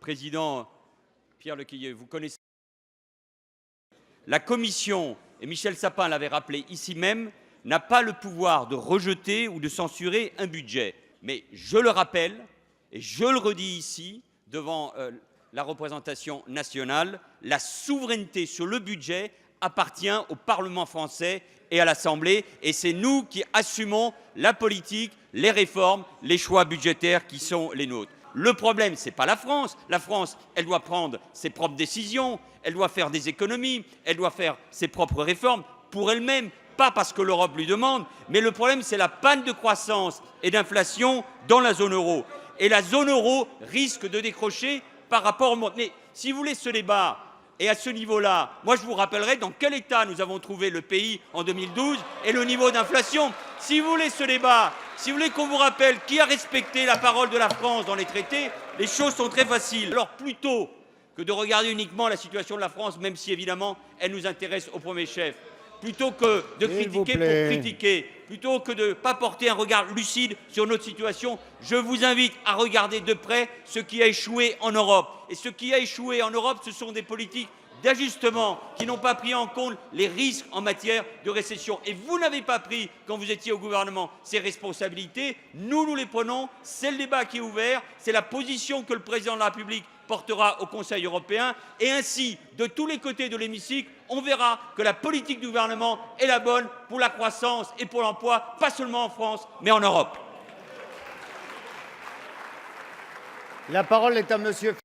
Président Pierre Lequillier, vous connaissez la Commission, et Michel Sapin l'avait rappelé ici même, n'a pas le pouvoir de rejeter ou de censurer un budget. Mais je le rappelle, et je le redis ici, devant la représentation nationale, la souveraineté sur le budget appartient au Parlement français et à l'Assemblée, et c'est nous qui assumons la politique, les réformes, les choix budgétaires qui sont les nôtres. Le problème, ce n'est pas la France. La France, elle doit prendre ses propres décisions, elle doit faire des économies, elle doit faire ses propres réformes pour elle-même, pas parce que l'Europe lui demande, mais le problème, c'est la panne de croissance et d'inflation dans la zone euro. Et la zone euro risque de décrocher par rapport au monde. Mais si vous voulez ce débat, et à ce niveau-là, moi je vous rappellerai dans quel état nous avons trouvé le pays en 2012 et le niveau d'inflation. Si vous voulez ce débat, si vous voulez qu'on vous rappelle qui a respecté la parole de la France dans les traités, les choses sont très faciles. Alors plutôt que de regarder uniquement la situation de la France, même si évidemment elle nous intéresse au premier chef, plutôt que de critiquer pour critiquer, plutôt que de ne pas porter un regard lucide sur notre situation, je vous invite à regarder de près ce qui a échoué en Europe. Et ce qui a échoué en Europe, ce sont des politiques d'ajustement qui n'ont pas pris en compte les risques en matière de récession. Et vous n'avez pas pris, quand vous étiez au gouvernement, ces responsabilités. Nous les prenons. C'est le débat qui est ouvert. C'est la position que le président de la République portera au Conseil européen. Et ainsi, de tous les côtés de l'hémicycle, on verra que la politique du gouvernement est la bonne pour la croissance et pour l'emploi, pas seulement en France, mais en Europe. La parole est à monsieur